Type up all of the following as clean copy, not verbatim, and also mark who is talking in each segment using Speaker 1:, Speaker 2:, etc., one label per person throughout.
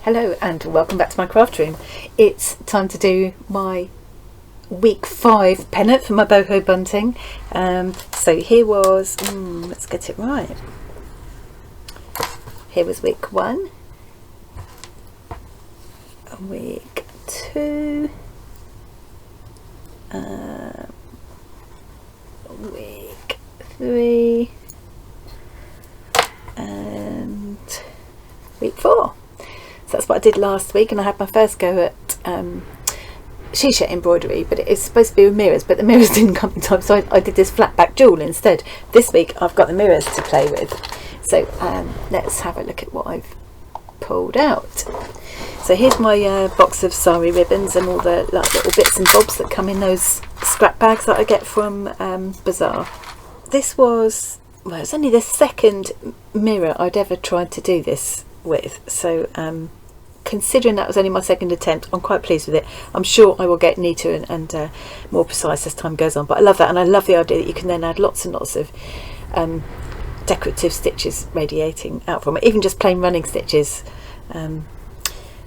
Speaker 1: Hello and welcome back to my craft room. It's time to do my week 5 pennant for my Boho Bunting. So here was, let's get it right. Here was week 1, week 2, week 3 and week 4. So that's what I did last week, and I had my first go at Shisha embroidery, but it is supposed to be with mirrors, but the mirrors didn't come in time, so I did this flat back jewel instead. This week I've got the mirrors to play with. So let's have a look at what I've pulled out. So here's my box of sari ribbons and all the little bits and bobs that come in those scrap bags that I get from Bazaar. This was, well, it's only the second mirror I'd ever tried to do this with, so considering that was only my second attempt, I'm quite pleased with it. I'm sure I will get neater and more precise as time goes on, but I love that, and I love the idea that you can then add lots and lots of decorative stitches radiating out from it, even just plain running stitches.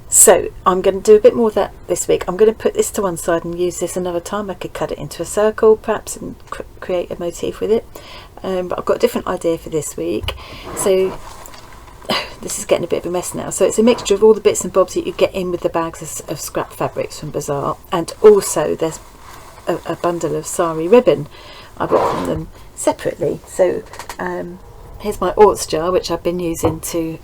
Speaker 1: So I'm going to do a bit more of that this week. I'm going to put this to one side and use this another time. I could cut it into a circle perhaps and create a motif with it, but I've got a different idea for this week. So this is getting a bit of a mess now. So it's a mixture of all the bits and bobs that you get in with the bags of scrap fabrics from Bazaar, and also there's a bundle of sari ribbon I bought from them separately. So here's my orts jar, which I've been using to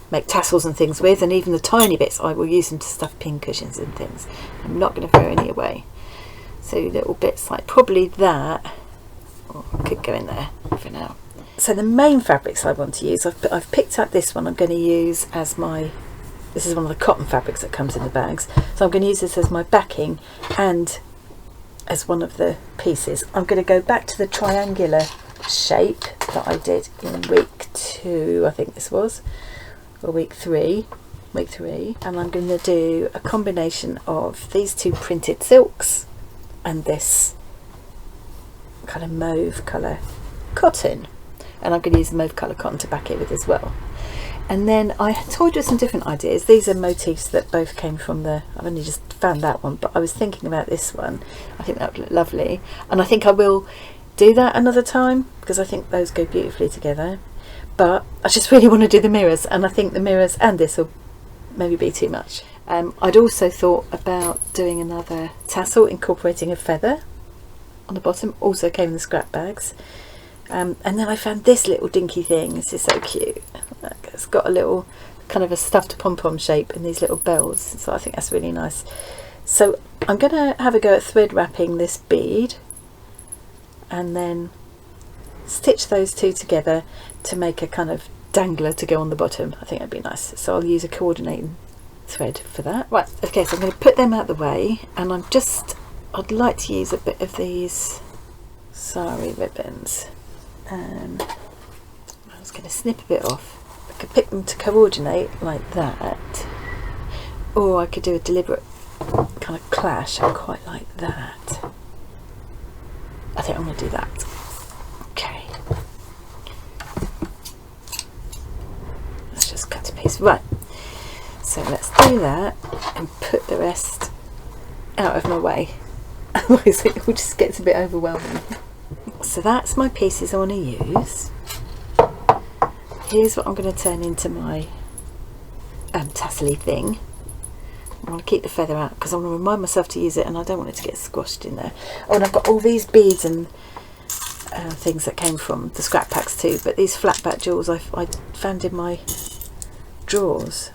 Speaker 1: make tassels and things with, and even the tiny bits I will use them to stuff pin cushions and things. I'm not going to throw any away. So little bits like probably that could go in there for now. So the main fabrics I want to use, I've picked up this one. I'm going to use as my, this is one of the cotton fabrics that comes in the bags, so I'm going to use this as my backing and as one of the pieces. I'm going to go back to the triangular shape that I did in week 2, I think this was, or week 3, and I'm going to do a combination of these two printed silks and this kind of mauve colour cotton. And I'm going to use the mauve colour cotton to back it with as well. And then I toyed with some different ideas. These are motifs that both came from the, I've only just found that one, but I was thinking about this one. I think that would look lovely, and I think I will do that another time because I think those go beautifully together. But I just really want to do the mirrors, and I think the mirrors and this will maybe be too much. I'd also thought about doing another tassel incorporating a feather on the bottom, also came in the scrap bags. And then I found this little dinky thing. This is so cute. It's got a little kind of a stuffed pom-pom shape and these little bells, so I think that's really nice. So I'm going to have a go at thread wrapping this bead and then stitch those two together to make a kind of dangler to go on the bottom. I think that'd be nice, so I'll use a coordinating thread for that. Right, okay, so I'm going to put them out the way, and I'd like to use a bit of these sari ribbons. I was going to snip a bit off. I could pick them to coordinate like that, or I could do a deliberate kind of clash. I quite like that. I think I'm going to do that. Okay, let's just cut a piece. Right, so let's do that and put the rest out of my way, otherwise it will just get a bit overwhelming. So that's my pieces I want to use. Here's what I'm going to turn into my tassel-y thing. I want to keep the feather out because I want to remind myself to use it, and I don't want it to get squashed in there. Oh, and I've got all these beads and things that came from the scrap packs too, but these flat back jewels I found in my drawers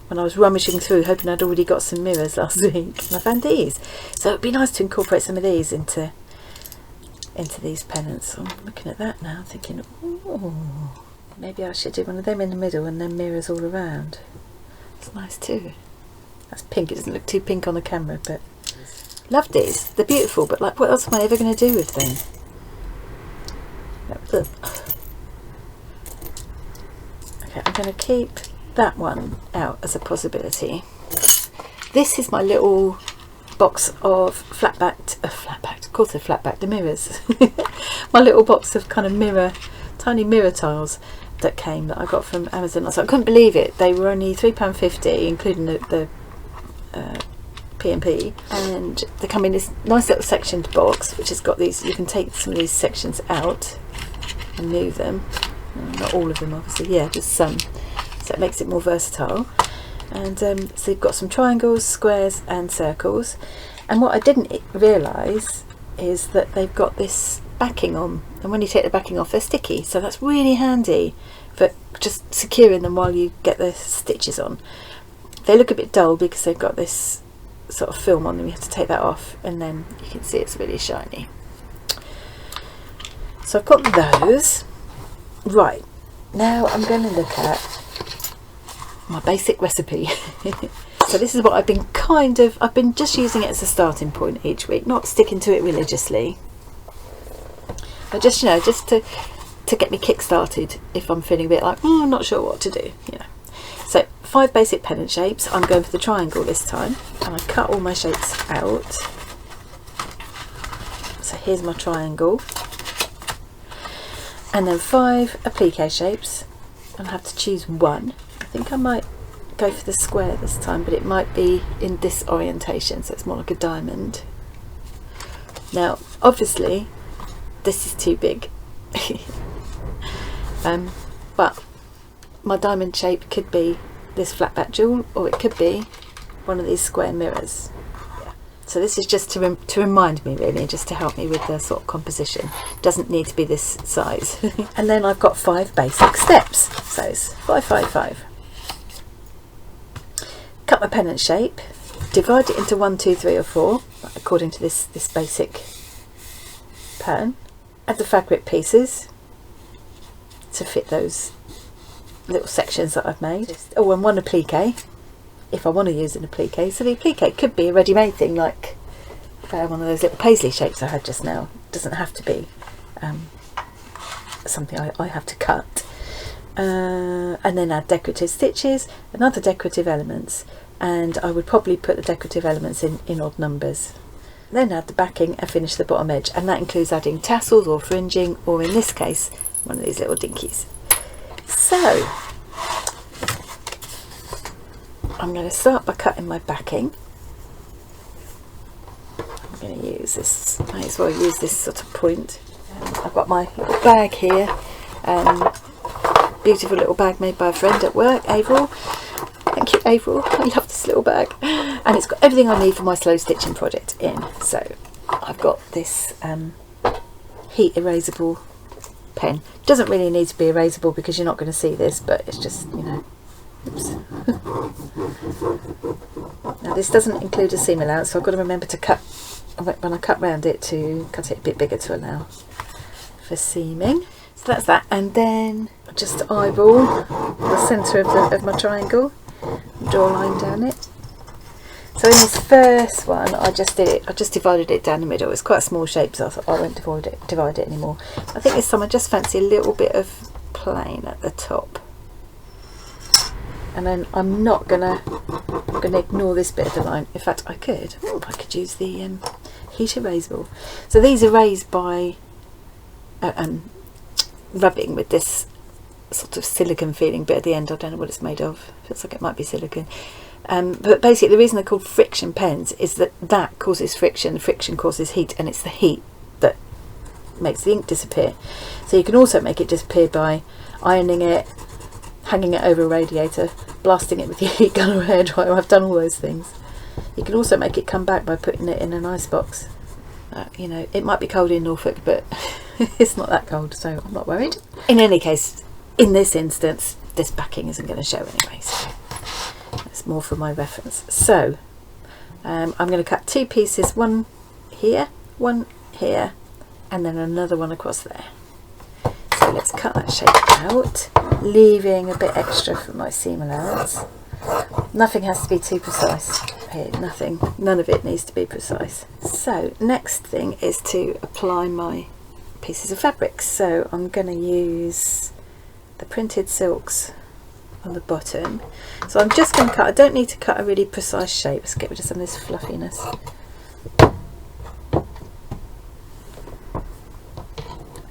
Speaker 1: when I was rummaging through, hoping I'd already got some mirrors last week, and I found these. So it'd be nice to incorporate some of these into these pennants. So I'm looking at that now thinking, oh, maybe I should do one of them in the middle and then mirrors all around. It's nice too. That's pink. It doesn't look too pink on the camera, but love these. They're beautiful, but like, what else am I ever going to do with them? Okay, I'm going to keep that one out as a possibility. This is my little box of flat-backed, of course they're flat-backed, the mirrors. My little box of kind of tiny mirror tiles, that came that I got from Amazon. So I couldn't believe it. They were only £3.50, including the P&P, and they come in this nice little sectioned box which has got these. You can take some of these sections out and move them. Not all of them, obviously. Yeah, just some. So it makes it more versatile. And so you've got some triangles, squares, and circles. And what I didn't realise is that they've got this backing on, and when you take the backing off, they're sticky. So that's really handy for just securing them while you get the stitches on. They look a bit dull because they've got this sort of film on them. You have to take that off, and then you can see it's really shiny. So I've got those. Right, now I'm going to look at my basic recipe. So this is what I've been just using it as a starting point each week, not sticking to it religiously, but just, you know, just to get me kick started if I'm feeling a bit like, I'm not sure what to do, you know. So 5 basic pennant shapes. I'm going for the triangle this time, and I cut all my shapes out. So here's my triangle, and then 5 applique shapes, and I have to choose one. I think I might go for the square this time, but it might be in this orientation, so it's more like a diamond. Now obviously this is too big, but my diamond shape could be this flat back jewel, or it could be one of these square mirrors. Yeah. So this is just to remind me, really, just to help me with the sort of composition. Doesn't need to be this size. And then I've got 5 basic steps. So it's 5, 5, 5. Cut my pennant shape, divide it into 1, 2, 3 or 4 according to this basic pattern. Add the fabric pieces to fit those little sections that I've made. Oh, and 1 applique if I want to use an applique. So the applique could be a ready-made thing, like one of those little paisley shapes I had just now. It doesn't have to be something I have to cut. And then add decorative stitches and other decorative elements, and I would probably put the decorative elements in odd numbers. Then add the backing and finish the bottom edge, and that includes adding tassels or fringing, or in this case one of these little dinkies. So I'm going to start by cutting my backing. I'm going to use this, may as well use this sort of point. I've got my little bag here, beautiful little bag made by a friend at work, Avril. Thank you, Avril. I love this little bag, and it's got everything I need for my slow stitching project in. So I've got this heat erasable pen. Doesn't really need to be erasable because you're not going to see this, but it's just, you know, oops. Now this doesn't include a seam allowance, so I've got to remember to cut, when I cut round it, to cut it a bit bigger to allow for seaming. So that's that, and then just eyeball the centre of my triangle, draw a line down it. So in this first one, I just divided it down the middle. It's quite a small shape, so I thought I won't divide it anymore. I think this time I just fancy a little bit of plain at the top, and then I'm gonna ignore this bit of the line. In fact, I could use the heat erasable. So these erase by rubbing with this sort of silicone feeling bit at the end. I don't know what it's made of. Feels like it might be silicone. But basically the reason they're called friction pens is that causes friction. Friction causes heat, and it's the heat that makes the ink disappear. So you can also make it disappear by ironing it, hanging it over a radiator, blasting it with your heat gun or hairdryer. I've done all those things. You can also make it come back by putting it in an ice box. You know, it might be cold in Norfolk, but it's not that cold, so I'm not worried. In any case, in this instance, this backing isn't going to show anyway, so it's more for my reference. So I'm going to cut 2 pieces, one here, and then another one across there. So let's cut that shape out, leaving a bit extra for my seam allowance. Nothing has to be too precise here, none of it needs to be precise. So next thing is to apply my pieces of fabric. So I'm going to use the printed silks on the bottom. So I'm just going to cut, I don't need to cut a really precise shape. Let's get rid of some of this fluffiness.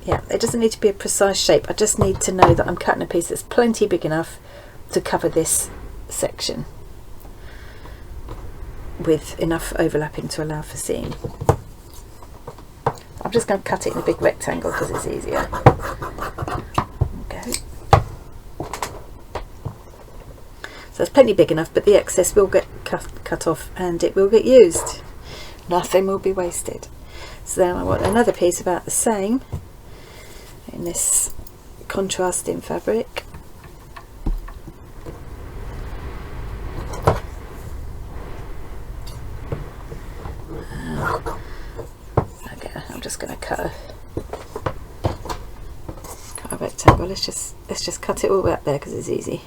Speaker 1: Yeah, it doesn't need to be a precise shape. I just need to know that I'm cutting a piece that's plenty big enough to cover this section with enough overlapping to allow for seam. I'm just going to cut it in a big rectangle because it's easier. Okay. So it's plenty big enough, but the excess will get cut off and it will get used. Nothing will be wasted. So then I want another piece about the same in this contrasting fabric. Okay, I'm just going to cut a rectangle. Let's just cut it all out there because it's easy.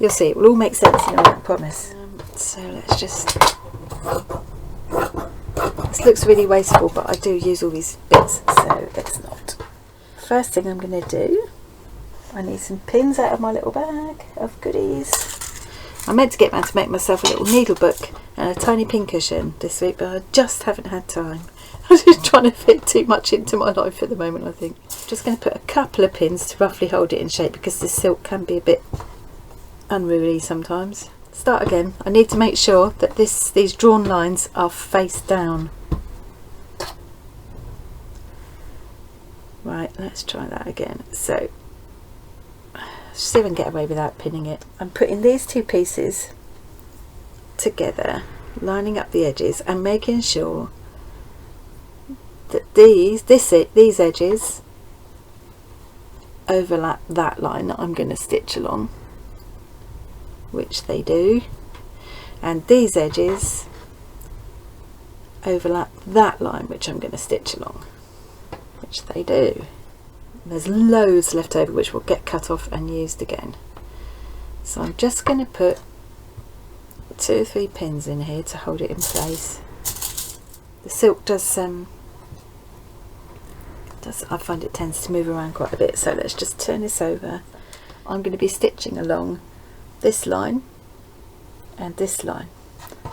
Speaker 1: You'll see, it will all make sense in a minute, I promise. So let's just... This looks really wasteful, but I do use all these bits, so it's not. First thing I'm going to do, I need some pins out of my little bag of goodies. I meant to get round to make myself a little needle book and a tiny pin cushion this week, but I just haven't had time. I'm just trying to fit too much into my life at the moment, I think. Just going to put a couple of pins to roughly hold it in shape because the silk can be a bit unruly sometimes. Start again. I need to make sure that these drawn lines are face down. Right, let's try that again. So, see if I can get away without pinning it. I'm putting these two pieces together, lining up the edges and making sure that these edges overlap that line that I'm going to stitch along, which they do, and these edges overlap that line which I'm going to stitch along, which they do. And there's loads left over which will get cut off and used again. So I'm just going to put 2 or 3 pins in here to hold it in place. The silk does I find it tends to move around quite a bit, so let's just turn this over. I'm going to be stitching along this line and this line.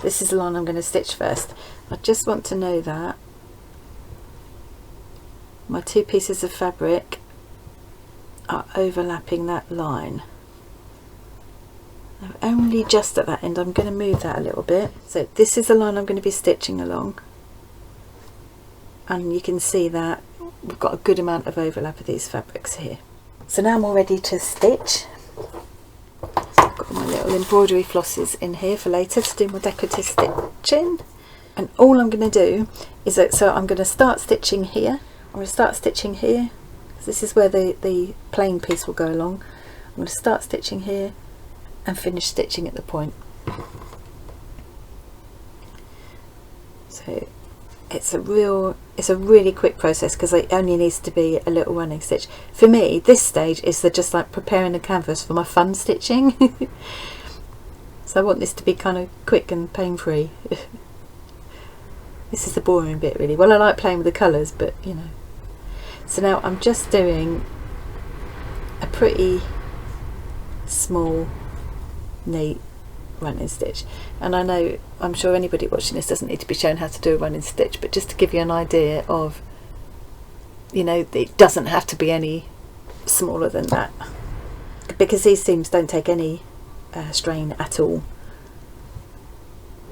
Speaker 1: This is the line I'm going to stitch first. I just want to know that my 2 pieces of fabric are overlapping that line. Now, only just at that end. I'm going to move that a little bit. So this is the line I'm going to be stitching along, and you can see that we've got a good amount of overlap of these fabrics here. So now I'm all ready to stitch. I've got my little embroidery flosses in here for later to do my decorative stitching, and all I'm going to do is that, so I'm going to start stitching here. I'm going to start stitching here. This is where the plain piece will go along. I'm going to start stitching here and finish stitching at the point. So it's a really quick process because it only needs to be a little running stitch. For me, this stage is just like preparing a canvas for my fun stitching. So I want this to be kind of quick and pain-free. This is the boring bit really. Well, I like playing with the colours, but you know. So now I'm just doing a pretty small, neat running stitch, and I'm sure anybody watching this doesn't need to be shown how to do a running stitch, but just to give you an idea of, you know, it doesn't have to be any smaller than that, because these seams don't take any strain at all,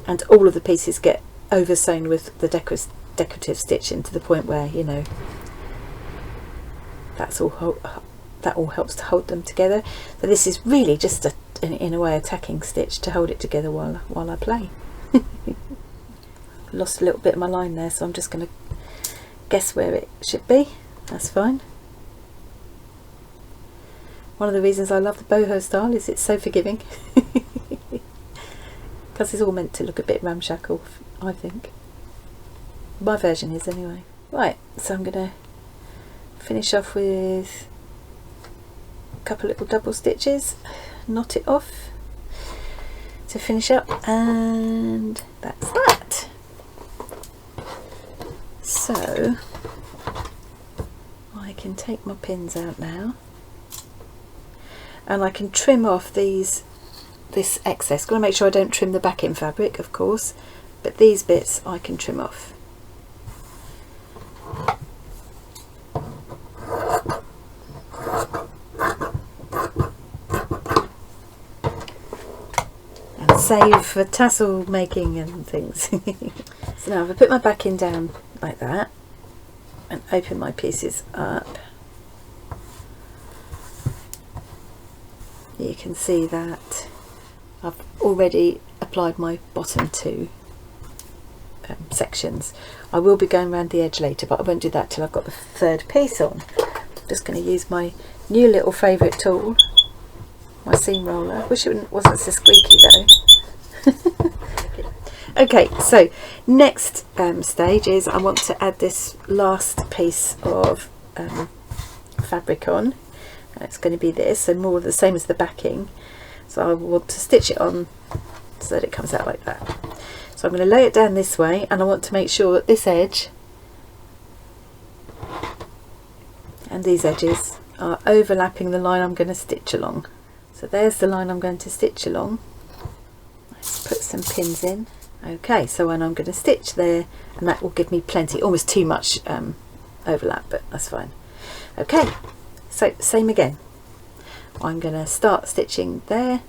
Speaker 1: and all of the pieces get over sewn with the decorative stitching to the point where, you know, that all helps to hold them together. So this is really just in a way a tacking stitch to hold it together while I play. Lost a little bit of my line there, so I'm just going to guess where it should be. That's fine. One of the reasons I love the boho style is it's so forgiving, because it's all meant to look a bit ramshackle, I think. My version is anyway. Right, so I'm going to finish off with a couple little double stitches, knot it off to finish up, and that's that. So I can take my pins out now, and I can trim off this excess. Got to make sure I don't trim the backing fabric, of course, but these bits I can trim off. save for tassel making and things. So now if I put my backing down like that and open my pieces up, you can see that I've already applied my bottom two sections. I will be going around the edge later, but I won't do that till I've got the third piece on. I'm just going to use my new little favourite tool, my seam roller. Wish it wasn't so squeaky though. Okay, so next stage is I want to add this last piece of fabric on. It's going to be this, so more the same as the backing. So I want to stitch it on so that it comes out like that. So I'm going to lay it down this way, and I want to make sure that this edge and these edges are overlapping the line I'm going to stitch along. So there's the line I'm going to stitch along. Let's put some pins in. Okay, so when I'm going to stitch there, and that will give me plenty, almost too much overlap, but that's fine. Okay, so same again. I'm going to start stitching there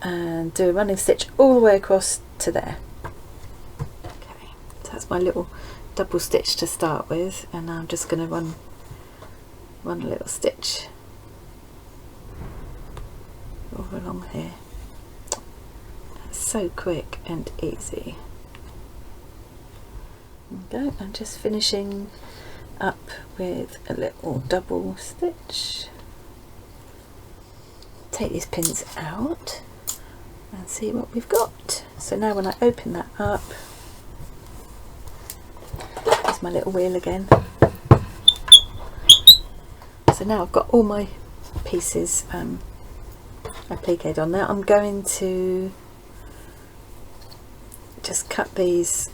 Speaker 1: and do a running stitch all the way across to there. Okay, so that's my little double stitch to start with, and now I'm just going to run a little stitch all along here. That's so quick and easy. There we go. I'm just finishing up with a little double stitch. Take these pins out and see what we've got. So now when I open that up, there's my little wheel again. So now I've got all my pieces appliqued on there. I'm going to just cut these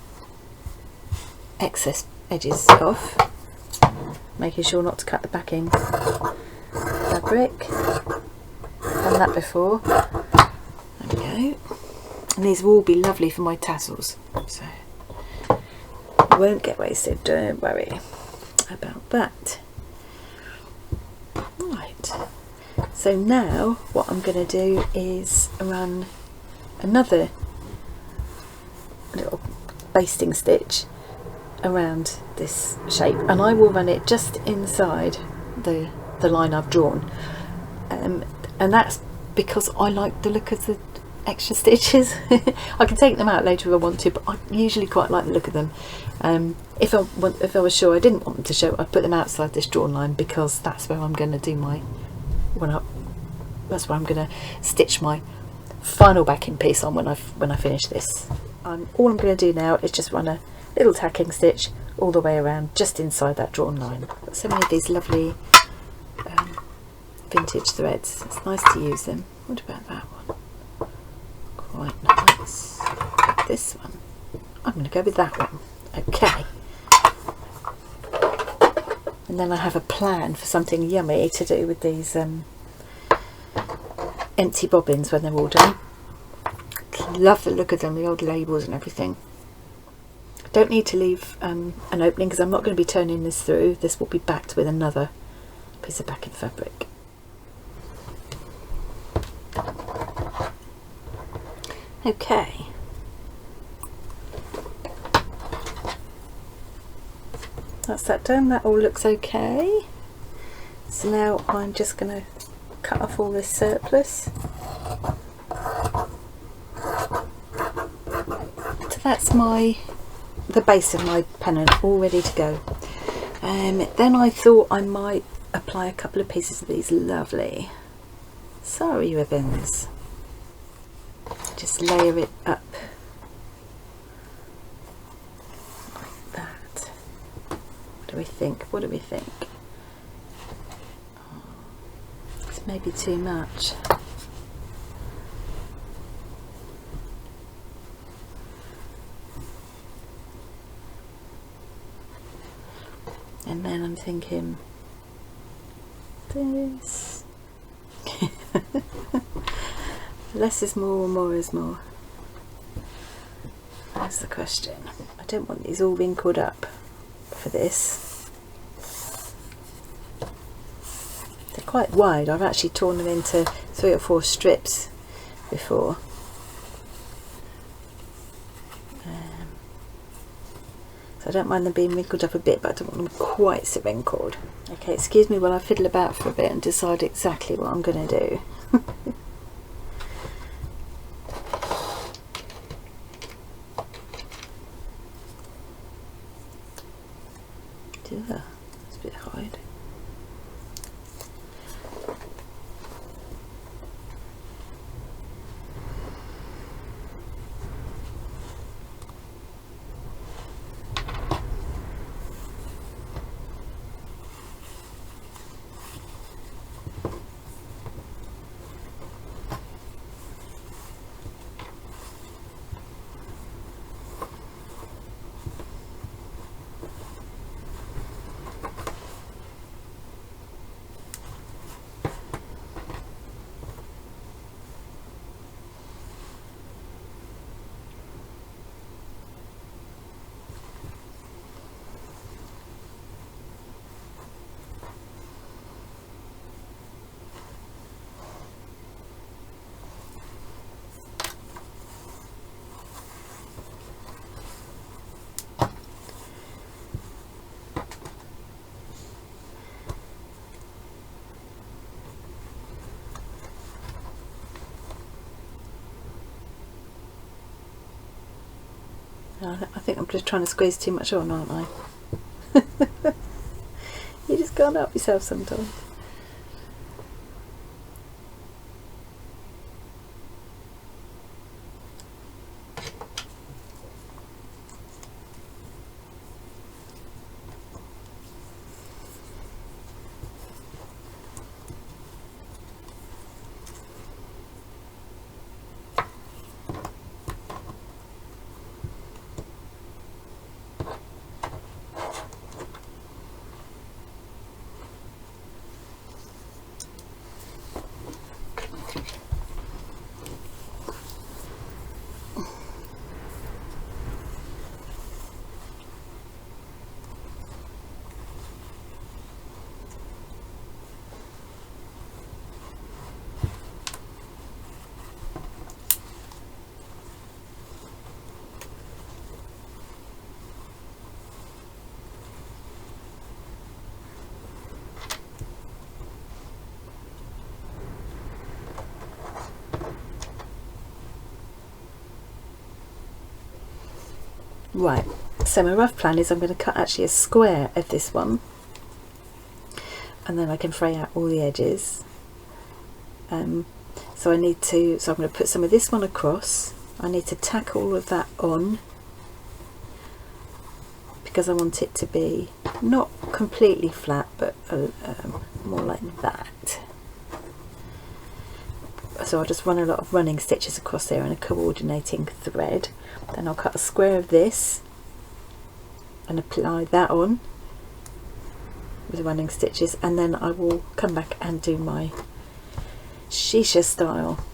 Speaker 1: excess edges off, making sure not to cut the backing fabric. Done that before. There we go. And these will all be lovely for my tassels, so won't get wasted, don't worry about that. Right, so now what I'm going to do is run another little basting stitch around this shape, and I will run it just inside the line I've drawn, and that's because I like the look of the extra stitches. I can take them out later if I want to, but I usually quite like the look of them. If I was sure I didn't want them to show, I'd put them outside this drawn line, because that's where I'm going to do my that's where I'm going to stitch my final backing piece on when I finish this. All I'm going to do now is just run a little tacking stitch all the way around just inside that drawn line. Got so many of these lovely vintage threads. It's nice to use them. What about that one? Quite nice. This one. I'm going to go with that one. Okay. And then I have a plan for something yummy to do with these empty bobbins when they're all done. Love the look of them, the old labels and everything. Don't need to leave an opening, because I'm not going to be turning this through. This will be backed with another piece of backing fabric. Okay. That's that done. That all looks okay. So now I'm just going to cut off all this surplus. So that's the base of my pennant all ready to go. Then I thought I might apply a couple of pieces of these lovely sari ribbons. Just layer it up like that. What do we think? What do we think? It's maybe too much. And then I'm thinking this. Less is more or more is more? That's the question. I don't want these all wrinkled up for this. They're quite quite wide. I've actually torn them into 3 or 4 strips before. So I don't mind them being wrinkled up a bit, but I don't want them quite so wrinkled. Okay, excuse me while I fiddle about for a bit and decide exactly what I'm going to do. Yeah, it's a bit hard. I think I'm just trying to squeeze too much on, aren't I? You just can't help yourself sometimes. Right, so my rough plan is I'm going to cut actually a square of this one, and then I can fray out all the edges. So I'm going to put some of this one across. I need to tack all of that on because I want it to be not completely flat, but more like that. So I'll just run a lot of running stitches across there and a coordinating thread. Then I'll cut a square of this and apply that on with running stitches, and then I will come back and do my Shisha style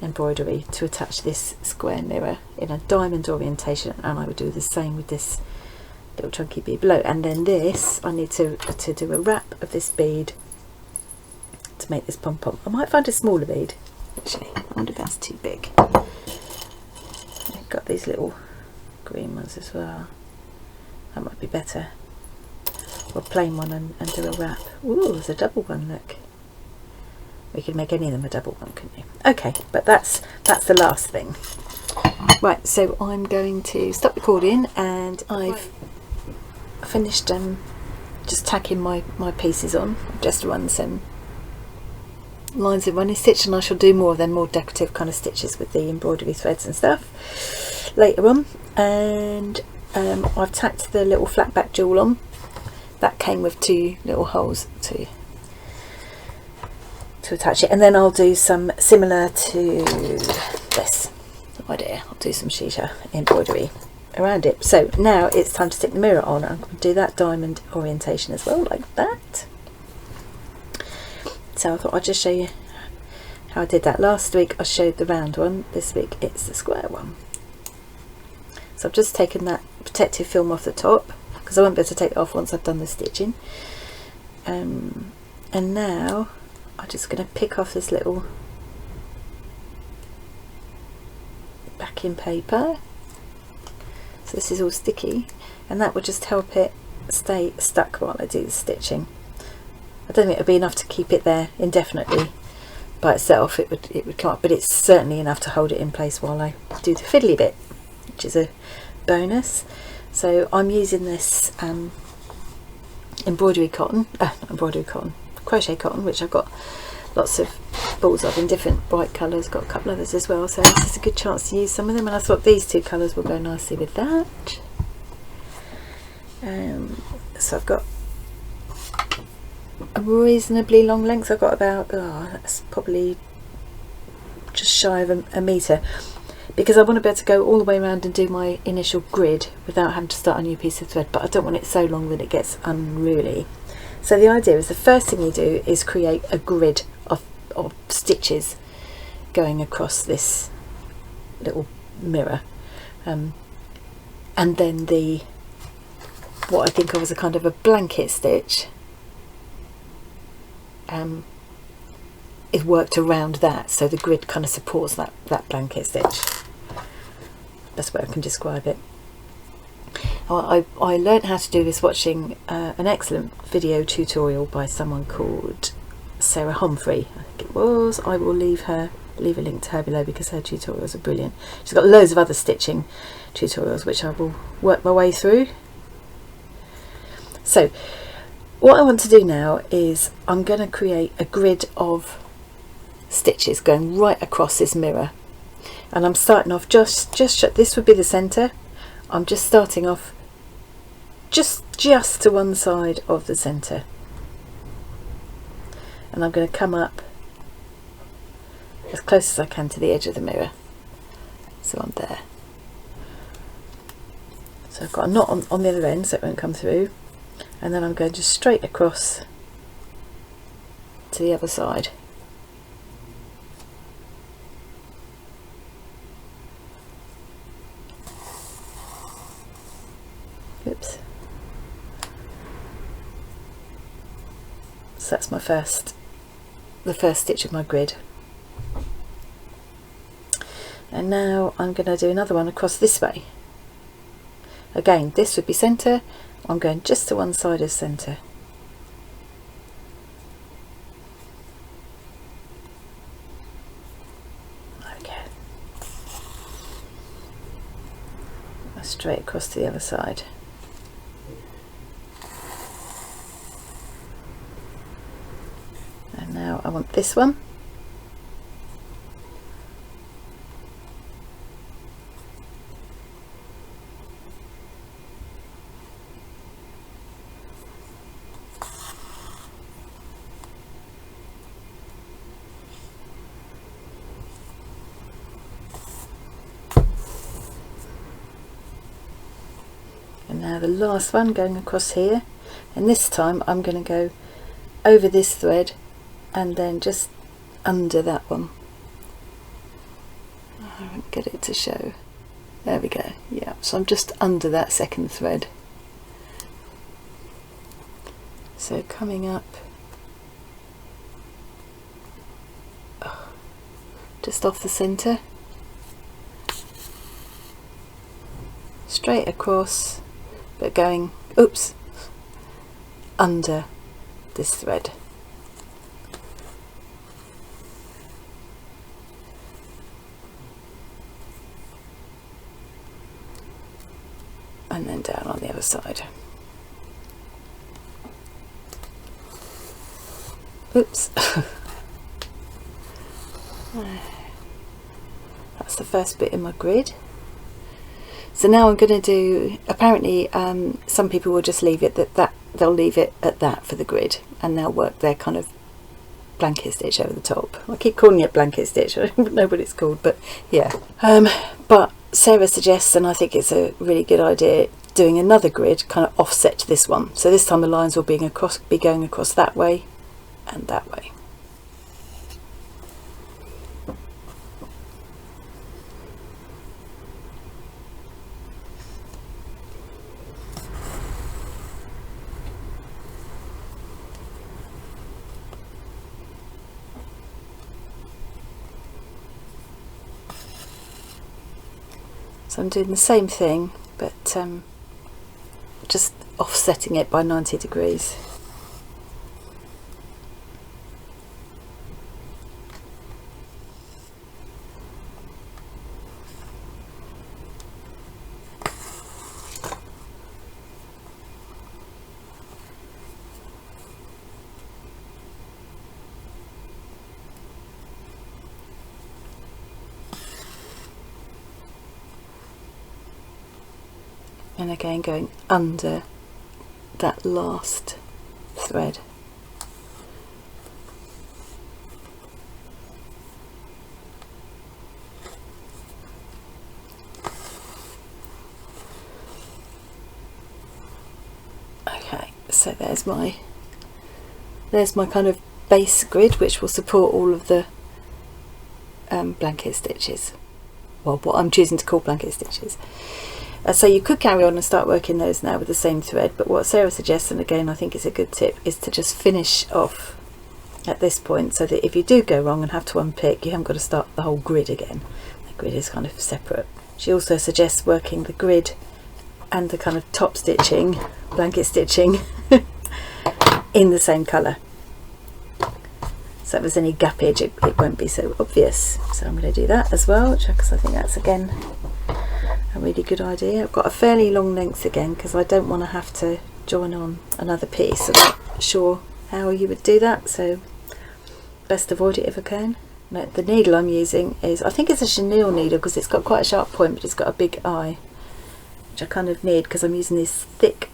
Speaker 1: embroidery to attach this square mirror in a diamond orientation, and I will do the same with this little chunky bead below. And then this, I need to do a wrap of this bead to make this pom-pom. I might find a smaller bead actually. I wonder if that's too big. I've got these little green ones as well. That might be better. Or a plain one and do a wrap. Ooh, there's a double one, look. We could make any of them a double one, couldn't we? Okay, but that's the last thing. Right, so I'm going to stop recording, and I've finished just tacking my pieces on. I've just run some lines of running stitch, and I shall do more of them, more decorative kind of stitches with the embroidery threads and stuff later on. And I've tacked the little flat back jewel on. That came with 2 little holes to attach it, and then I'll do some similar to this. No idea. I'll do some Shisha embroidery around it. So now it's time to stick the mirror on. I'm going to do that diamond orientation as well, like that. So I thought I'd just show you how I did that. Last week I showed the round one, this week it's the square one. So I've just taken that protective film off the top because I won't be able to take it off once I've done the stitching. And now I'm just going to pick off this little backing paper, so this is all sticky, and that would just help it stay stuck while I do the stitching. I don't think it would be enough to keep it there indefinitely by itself, it would come up, but it's certainly enough to hold it in place while I do the fiddly bit, which is a bonus. So I'm using this crochet cotton, which I've got lots of balls of in different bright colours, got a couple others as well, so this is a good chance to use some of them, and I thought these two colours will go nicely with that. So I've got a reasonably long length. I've got about, that's probably just shy of a metre, because I want to be able to go all the way around and do my initial grid without having to start a new piece of thread, but I don't want it so long that it gets unruly. So the idea is the first thing you do is create a grid of stitches going across this little mirror, and then what I think of as a kind of a blanket stitch is worked around that, so the grid kind of supports that blanket stitch. That's where I can describe it. I learned how to do this watching an excellent video tutorial by someone called Sarah Humphrey, I think it was. I will leave a link to her below because her tutorials are brilliant. She's got loads of other stitching tutorials which I will work my way through. So what I want to do now is I'm going to create a grid of stitches going right across this mirror, and I'm starting off just this would be the centre. I'm just starting off just to one side of the centre, and I'm going to come up as close as I can to the edge of the mirror, so I'm there. So I've got a knot on the other end so it won't come through, and then I'm going just straight across to the other side. Oops. So that's the first stitch of my grid. And now I'm going to do another one across this way. Again, this would be centre. I'm going just to one side of centre. Okay. Straight across to the other side. And now I want this one. And now the last one going across here, and this time I'm going to go over this thread and then just under that one. I won't get it to show. There we go. Yeah, so I'm just under that second thread. So coming up just off the centre, straight across, but going, oops, under this thread. And then down on the other side. Oops. That's the first bit in my grid. So now I'm going to do, apparently some people will just leave it they'll leave it at that for the grid, and they'll work their kind of blanket stitch over the top. I keep calling it blanket stitch, I don't know what it's called, but yeah. But Sarah suggests, and I think it's a really good idea, doing another grid kind of offset to this one. So this time the lines will be going across that way and that way. So I'm doing the same thing, but just offsetting it by 90 degrees. And again going under that last thread. Okay, so there's my kind of base grid, which will support all of the blanket stitches, well, what I'm choosing to call blanket stitches. So you could carry on and start working those now with the same thread, but what Sarah suggests, and again I think it's a good tip, is to just finish off at this point, so that if you do go wrong and have to unpick, you haven't got to start the whole grid again. The grid is kind of separate. She also suggests working the grid and the kind of top stitching, blanket stitching, in the same colour. So if there's any gappage, it won't be so obvious. So I'm going to do that as well, because I think that's again a really good idea. I've got a fairly long length again because I don't want to have to join on another piece. I'm not sure how you would do that, so best avoid it if I can. Now, the needle I'm using is, I think it's a chenille needle because it's got quite a sharp point, but it's got a big eye, which I kind of need because I'm using these thick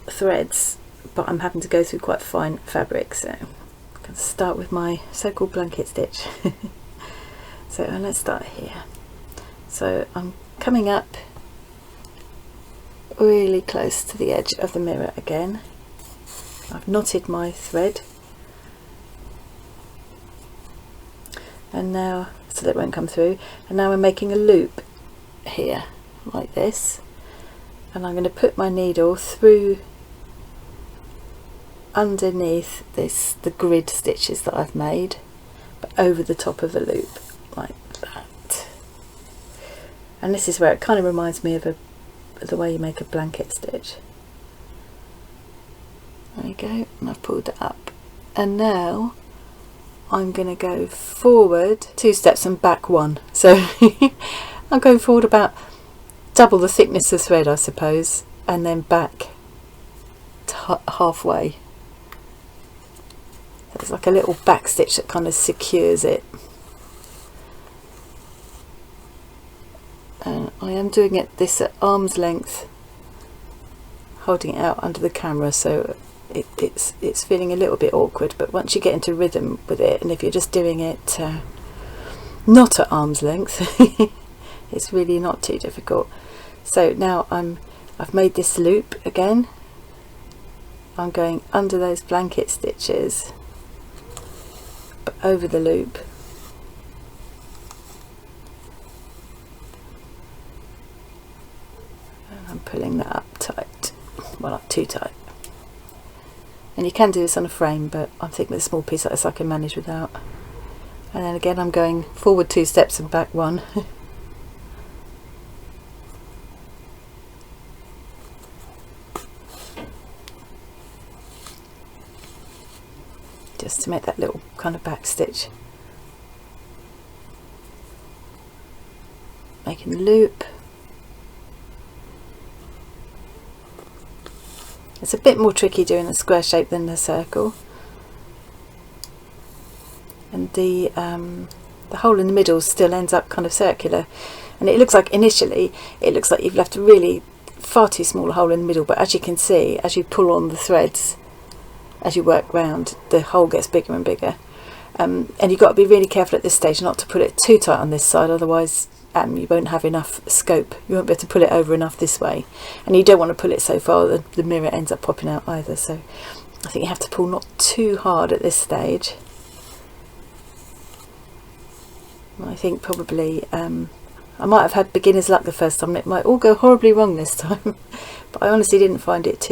Speaker 1: threads, but I'm having to go through quite fine fabric. So I'm going to start with my so-called blanket stitch. So let's start here. So I'm coming up really close to the edge of the mirror again. I've knotted my thread, and now, so that it won't come through, and now I'm making a loop here like this, and I'm going to put my needle through underneath the grid stitches that I've made, but over the top of the loop like that. And this is where it kind of reminds me of the way you make a blanket stitch. There we go, and I've pulled it up. And now I'm going to go forward 2 steps and back 1. So I'm going forward about double the thickness of thread, I suppose, and then back halfway. So it's like a little back stitch that kind of secures it. And I am doing this at arm's length, holding it out under the camera, so it's feeling a little bit awkward, but once you get into rhythm with it, and if you're just doing it not at arm's length, it's really not too difficult. So now I've made this loop again. I'm going under those blanket stitches, but over the loop. I'm pulling that up tight, well, not too tight. And you can do this on a frame, but I'm thinking with a small piece like this I can manage without. And then again I'm going forward 2 steps and back 1. Just to make that little kind of back stitch. Making the loop. It's a bit more tricky doing the square shape than the circle, and the hole in the middle still ends up kind of circular, and it looks like initially it looks like you've left a really far too small a hole in the middle, but as you can see, as you pull on the threads, as you work round, the hole gets bigger and bigger, and you've got to be really careful at this stage not to put it too tight on this side, otherwise you won't have enough scope. You won't be able to pull it over enough this way, and you don't want to pull it so far that the mirror ends up popping out either. So I think you have to pull not too hard at this stage. I think probably I might have had beginner's luck the first time. It might all go horribly wrong this time, but I honestly didn't find it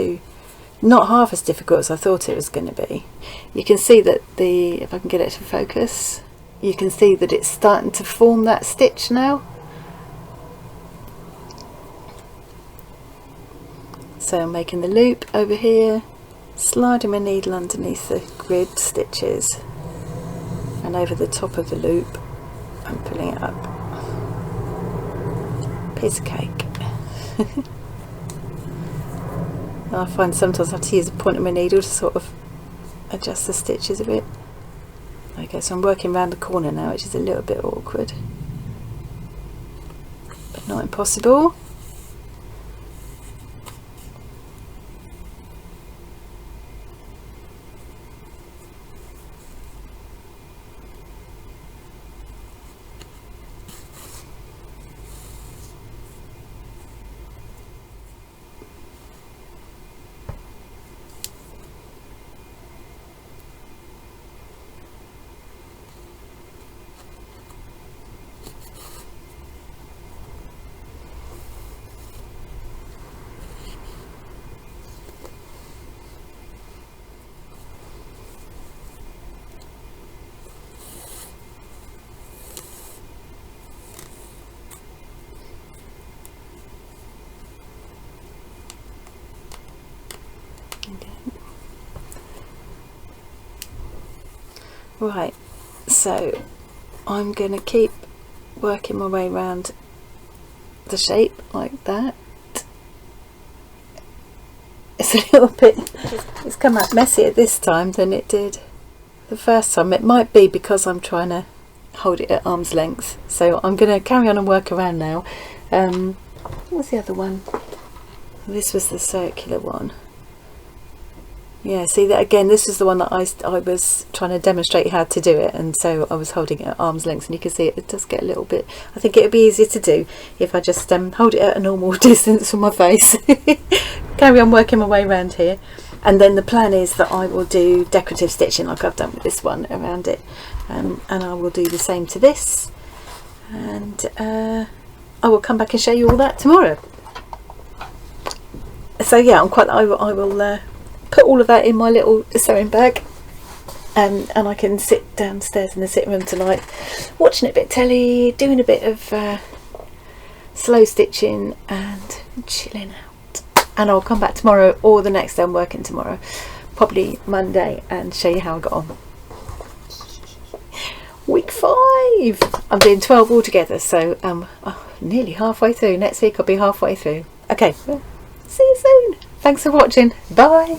Speaker 1: not half as difficult as I thought it was going to be. You can see that if I can get it to focus, you can see that it's starting to form that stitch now. So I'm making the loop over here, sliding my needle underneath the grid stitches and over the top of the loop and pulling it up. Piece of cake. I find sometimes I have to use the point of my needle to sort of adjust the stitches a bit. Okay, so I'm working around the corner now, which is a little bit awkward, but not impossible. Right, so I'm going to keep working my way around the shape like that. It's a little bit, it's come out messier this time than it did the first time. It might be because I'm trying to hold it at arm's length. So I'm going to carry on and work around now. What was the other one? This was the circular one. Yeah, see that again, this is the one that I was trying to demonstrate how to do it, and so I was holding it at arm's length, and you can see it does get a little bit, I think it would be easier to do if I just hold it at a normal distance from my face. Carry on working my way around here, and then the plan is that I will do decorative stitching like I've done with this one around it, and I will do the same to this, and I will come back and show you all that tomorrow. So yeah, I will put all of that in my little sewing bag, and I can sit downstairs in the sitting room tonight watching a bit of telly, doing a bit of slow stitching and chilling out, and I'll come back tomorrow or the next day. I'm working tomorrow, probably Monday, and show you how I got on. Week 5, I'm doing 12 altogether, so nearly halfway through. Next week I'll be halfway through. Okay, see you soon. Thanks for watching. Bye.